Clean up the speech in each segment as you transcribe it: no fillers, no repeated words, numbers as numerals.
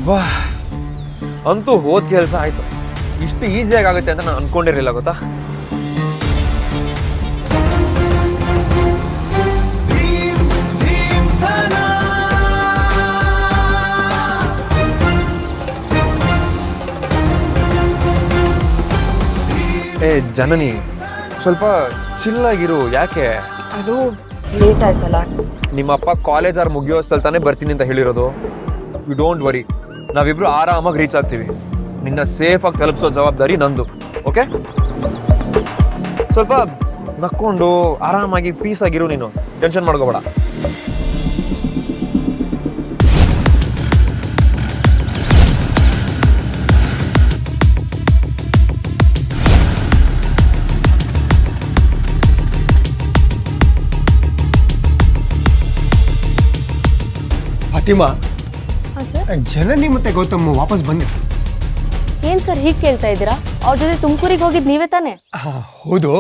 ಬಾ ಅಂತೂ ಹೋದ ಕೆಲಸ ಆಯ್ತು. ಇಷ್ಟು ಈಸಿಯಾಗಿ ಆಗುತ್ತೆ ಅಂತ ನಾನು ಅನ್ಕೊಂಡಿರಲಿಲ್ಲ ಗೊತ್ತಾ. ಏ ಜನನಿ, ಸ್ವಲ್ಪ ಚಿಲ್ಲಾಗಿರು. ಯಾಕೆ? ಅದು ಲೇಟ್ ಆಯ್ತಲ್ಲ. ನಿಮ್ಮಪ್ಪ ಕಾಲೇಜ್ ಆರ್ ಮುಗಿಯೋಸ್ತಲ್ಲಿ ತಾನೇ ಬರ್ತೀನಿ ಅಂತ ಹೇಳಿರೋದು. ಯು ಡೋಂಟ್ ವರಿ, ನಾವಿಬ್ರು ಆರಾಮಾಗಿ ರೀಚ್ ಆಗ್ತೀವಿ. ನಿನ್ನ ಸೇಫಾಗಿ ತಲುಪಿಸೋ ಜವಾಬ್ದಾರಿ ನಂದು. ಓಕೆ, ಸ್ವಲ್ಪ ನಕ್ಕೊಂಡು ಆರಾಮಾಗಿ ಪೀಸ್ ಆಗಿರು. ನೀನು ಟೆನ್ಷನ್ ಮಾಡ್ಕೋಬೇಡ. ಫಾತಿಮಾ, ಸರ್ ಜನನಿ ಮತ್ತೆ ಗೌತಮ್ ವಾಪಸ್ ಬಂದೆ. ಏನ್ ಸರ್ ಹೀಗೆ ಕೇಳ್ತಾ ಇದ್ದೀರಾ? ಅವ್ರ ಜೊತೆ ತುಮಕೂರಿಗೆ ಹೋಗಿದ್ ನೀವೇ ತಾನೆ? ಹೌದು,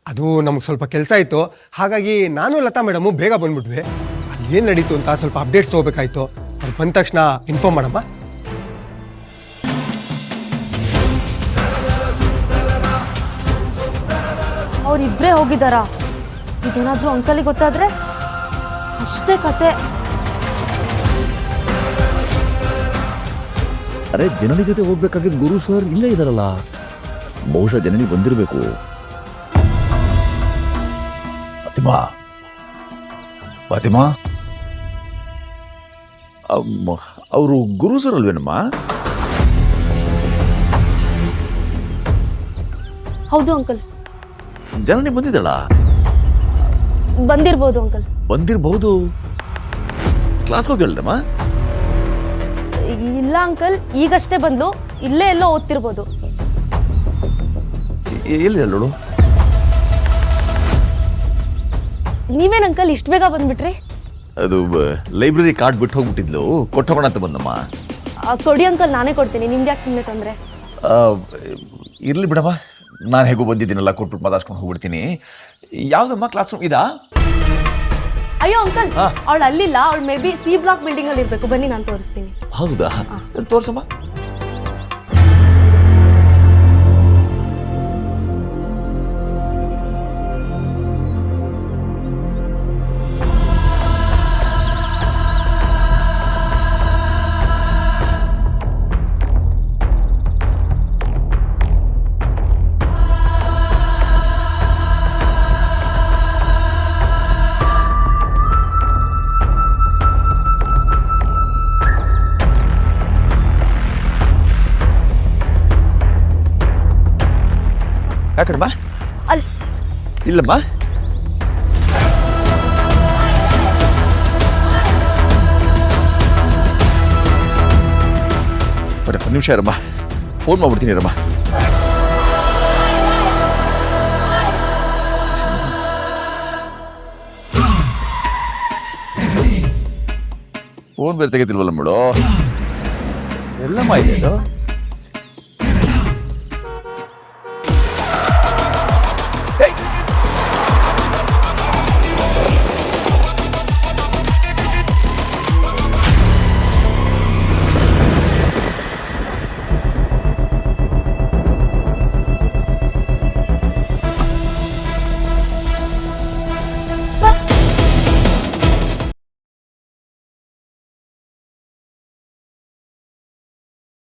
ಅದು ನಮ್ಗೆ ಸ್ವಲ್ಪ ಕೆಲಸ ಇತ್ತು. ಹಾಗಾಗಿ ನಾನು ಲತಾ ಮೇಡಮು ಬೇಗ ಬಂದ್ಬಿಟ್ವಿ. ಅಲ್ಲಿ ಏನು ನಡೀತು ಅಂತ ಸ್ವಲ್ಪ ಅಪ್ಡೇಟ್ಸ್ ಹೋಗ್ಬೇಕಾಯ್ತು. ಅವ್ರು ಬಂದ ತಕ್ಷಣ ಇನ್ಫಾರ್ಮ್ ಮಾಡಮ್ಮ. ಅವ್ರಿಬ್ರೇ ಹೋಗಿದಾರಾ? ಇದೇನಾದ್ರೂ ಅಂಕಲಿಗೆ ಗೊತ್ತಾದ್ರೆ ಅಷ್ಟೇ ಕತೆ. ಅರೆ, ಜನನಿ ಜೊತೆ ಹೋಗ್ಬೇಕಾಗಿದ್ದ ಗುರು ಸರ್ ಇಲ್ಲೇ ಇದಾರಲ್ಲ. ಬಹುಶಃ ಜನನಿ ಬಂದಿರಬೇಕು. ಫಾತಿಮಾ, ಫಾತಿಮಾ, ಅವರು ಗುರು ಸರ್ ಅಲ್ವೇನಮ್ಮ? ಹೌದು ಅಂಕಲ್. ಜನನಿ ಬಂದಿದ್ದಾಳ? ಬಂದಿರ್ಬೋದು ಅಂಕಲ್. ಬಂದಿರಬಹುದು. ಕ್ಲಾಸ್ಗೆ ಹೋಗಿಲ್ಲಮ್ಮ? ಇಲ್ಲ ಅಂಕಲ್, ಈಗಷ್ಟೇ ಬಂದ್ಲು. ಇಲ್ಲೇ ಎಲ್ಲೋ ಓದ್ತಿರ್ಬೋದು. ಎಲ್ಲಿ ನೋಡು. ನೀವೇನ್ ಅಂಕಲ್ ಇಷ್ಟು ಬೇಗ ಬಂದ್ಬಿಟ್ರಿ? ಅದು ಲೈಬ್ರರಿ ಕಾರ್ಡ್ ಬಿಟ್ಟು ಹೋಗ್ಬಿಟ್ಟಿದ್ಲು, ಕೊಟ್ಟೋಗೋಣ ಅಂತ ಬಂದಮ್ಮ. ಕೊಡಿ ಅಂಕಲ್, ನಾನೇ ಕೊಡ್ತೀನಿ. ನಿಮ್ಗೆ ಯಾಕೆ ಸುಮ್ಮನೆ ತೊಂದರೆ? ಇರ್ಲಿ ಬಿಡಮ್ಮ, ನಾನು ಹೇಗೂ ಬಂದಿದ್ದೀನಲ್ಲ, ಕೊಟ್ಬಿಟ್ಟು ಮಾತಾಡ್ಸ್ಕೊಂಡು ಹೋಗ್ಬಿಡ್ತೀನಿ. ಯಾವ್ದಮ್ಮ ಕ್ಲಾಸ್ ರೂಮ್ ಇದಾ? ಅಯ್ಯೋ ಅಂಕಲ್, ಅವಳು ಅಲ್ಲಿಲ್ಲ. ಅವಳು maybe C block building ಅಲ್ಲಿ ಇರ್ಬೇಕು. ಬನ್ನಿ, ನಾನು ತೋರಿಸ್ತೀನಿ. ಹೌದಾ? ತೋರ್ಸಮ್ಮ. ಯಾಕಡಮ್ಮ? ಅಲ್ಲಿ ಇಲ್ಲಮ್ಮ. ಬರಪ್ಪ, ನಿಮಿಷ ಇರಮ್ಮ, ಫೋನ್ ಮಾಡ್ಬಿಡ್ತೀನಿ ಇರಮ್ಮ. ಫೋನ್ ಬೇರೆ ತೆಗೆತಿಲ್ವಲ್ಲ ಮೇಡೋ. ಎಲ್ಲಮ್ಮ ಇದೆ ಅದು?